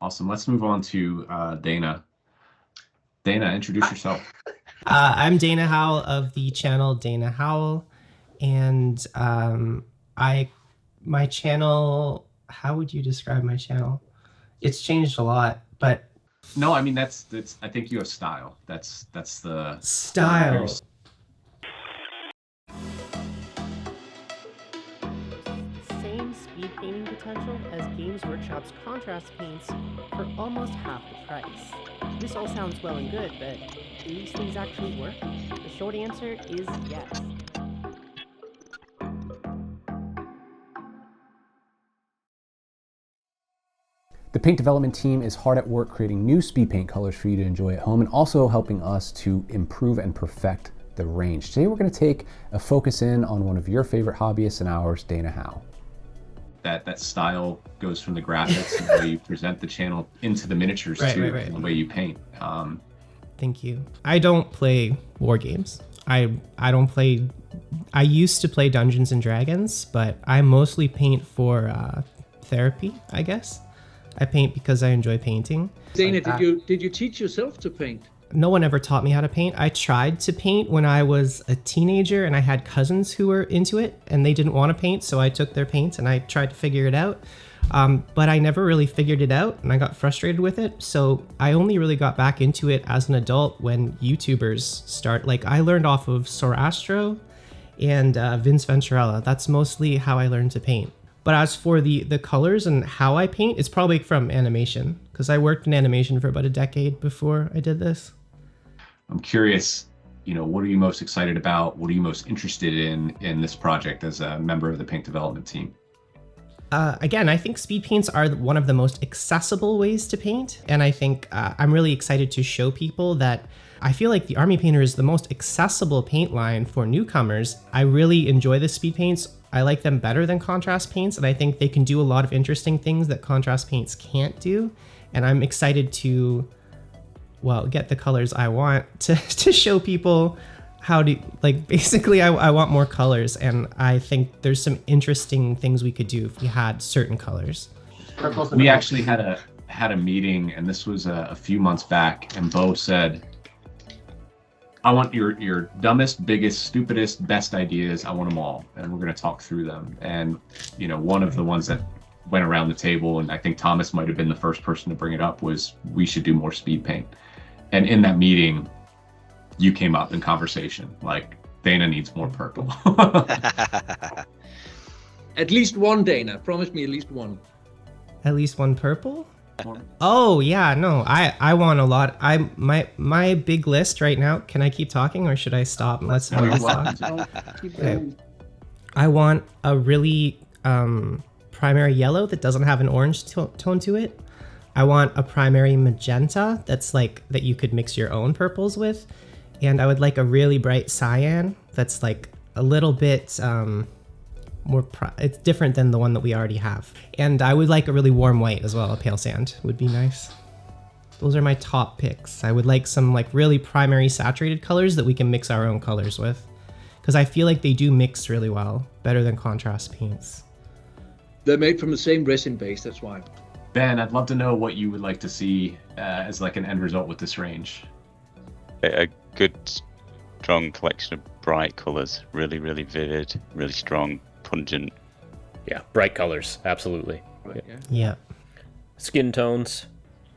Awesome. Let's move on to Dana. Dana, introduce yourself. I'm Dana Howl of the channel Dana Howl, and my channel. How would you describe my channel? It's changed a lot, but No, I mean that's I think you have style. That's the style. Same speed painting potential as Games Workshop's contrast paints for almost half the price. This all sounds well and good, but do these things actually work? The short answer is yes. The paint development team is hard at work creating new speed paint colors for you to enjoy at home and also helping us to improve and perfect the range. Today we're going to take a focus in on one of your favorite hobbyists and ours, Dana Howl. That style goes from the graphics and the way you present the channel into the miniatures too, Right. and the way you paint. Thank you. I don't play war games. I don't play. I used to play Dungeons and Dragons, but I mostly paint for therapy, I guess. I paint because I enjoy painting. Dana, did you teach yourself to paint? No one ever taught me how to paint. I tried to paint when I was a teenager, and I had cousins who were into it, and they didn't want to paint, so I took their paints and I tried to figure it out. But I never really figured it out, and I got frustrated with it. So I only really got back into it as an adult when YouTubers start. Like, I learned off of Sorastro and Vince Venturella. That's mostly how I learned to paint. But as for the colors and how I paint, it's probably from animation, because I worked in animation for about a decade before I did this. I'm curious, what are you most excited about? What are you most interested in this project as a member of the paint development team? Again, I think speed paints are one of the most accessible ways to paint. And I think I'm really excited to show people that I feel like the Army Painter is the most accessible paint line for newcomers. I really enjoy the speed paints. I like them better than contrast paints, and I think they can do a lot of interesting things that contrast paints can't do. And I'm excited to, get the colors I want to show people how to, basically I want more colors, and I think there's some interesting things we could do if we had certain colors. We actually had a meeting, and this was a few months back, and Bo said, I want your dumbest, biggest, stupidest, best ideas. I want them all, and we're going to talk through them. And one of the ones that went around the table, and I think Thomas might have been the first person to bring it up, was we should do more speed paint. And in that meeting, you came up in conversation like, Dana needs more purple. At least one, Dana. Promise me at least one. At least one purple? Oh yeah, no, I want a lot. My big list right now. Can I keep talking or should I stop? Let's talk. Okay. I want a really primary yellow that doesn't have an orange tone to it. I want a primary magenta that you could mix your own purples with, and I would like a really bright cyan that's like a little bit it's different than the one that we already have. And I would like a really warm white as well. A pale sand would be nice. Those are my top picks. I would like some really primary saturated colors that we can mix our own colors with, because I feel like they do mix really well, better than contrast paints. They're made from the same resin base, that's why. Ben, I'd love to know what you would like to see as an end result with this range. A good, strong collection of bright colors, really, really vivid, really strong, pungent. Yeah, bright colors, absolutely. Right, Yeah. Skin tones,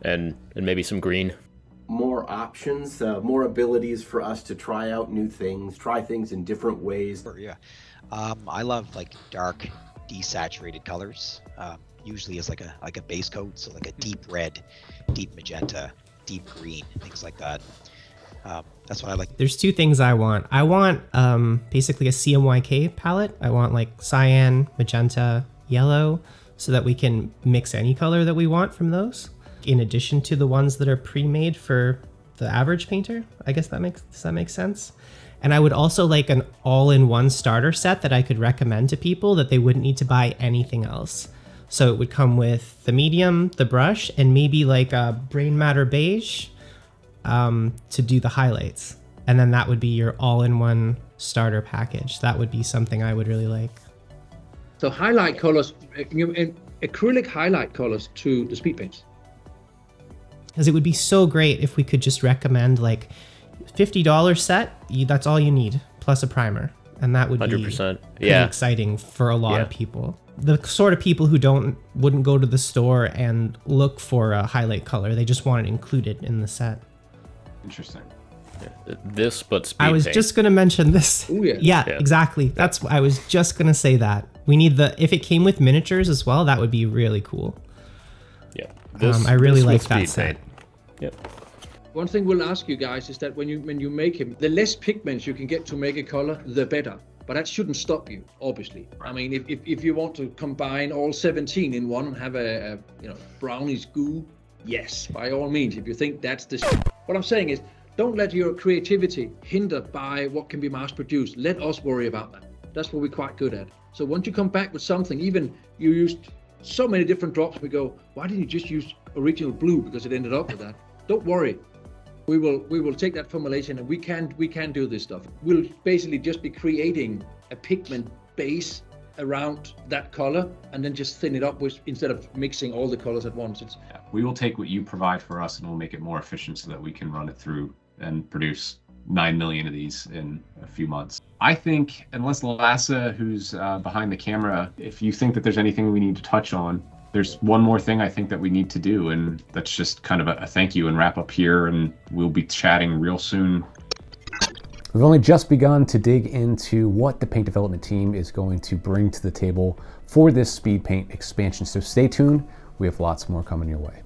and maybe some green. More options, more abilities for us to try out new things, try things in different ways. Yeah, I love dark, desaturated colors. Usually as like a base coat, so like a deep red, deep magenta, deep green, things like that. That's what I like. There's two things I want. I want basically a CMYK palette. I want cyan, magenta, yellow, so that we can mix any color that we want from those, in addition to the ones that are pre-made for the average painter. I guess does that make sense? And I would also like an all-in-one starter set that I could recommend to people that they wouldn't need to buy anything else. So it would come with the medium, the brush, and maybe a brain matter beige to do the highlights. And then that would be your all-in-one starter package. That would be something I would really like. So highlight colors, acrylic highlight colors to the speed paints. Because it would be so great if we could just recommend like $50 set, that's all you need, plus a primer. And that would 100%. be pretty exciting for a lot of people. The sort of people who wouldn't go to the store and look for a highlight color. They just want it included in the set. Interesting. This, but speed I was paint. just going to mention this. Ooh, yeah. Yeah, exactly. I was just going to say that. We need if it came with miniatures as well, that would be really cool. Yeah. I really this like with that speed set. paint. Yep. One thing we'll ask you guys is that when you make him, the less pigments you can get to make a color, the better. But that shouldn't stop you, obviously. I mean, if you want to combine all 17 in one and have a brownish goo, yes, by all means. If you think that's the what I'm saying is, don't let your creativity hindered by what can be mass produced. Let us worry about that. That's what we're quite good at. So once you come back with something, even you used so many different drops, we go, why didn't you just use original blue because it ended up with that? Don't worry. We will take that formulation and we can do this stuff. We'll basically just be creating a pigment base around that color and then just thin it up instead of mixing all the colors at once. We will take what you provide for us and we'll make it more efficient so that we can run it through and produce 9 million of these in a few months. I think, unless Lassa, who's behind the camera, if you think that there's anything we need to touch on, there's one more thing I think that we need to do, and that's just kind of a thank you and wrap up here, and we'll be chatting real soon. We've only just begun to dig into what the paint development team is going to bring to the table for this Speedpaint expansion, so stay tuned. We have lots more coming your way.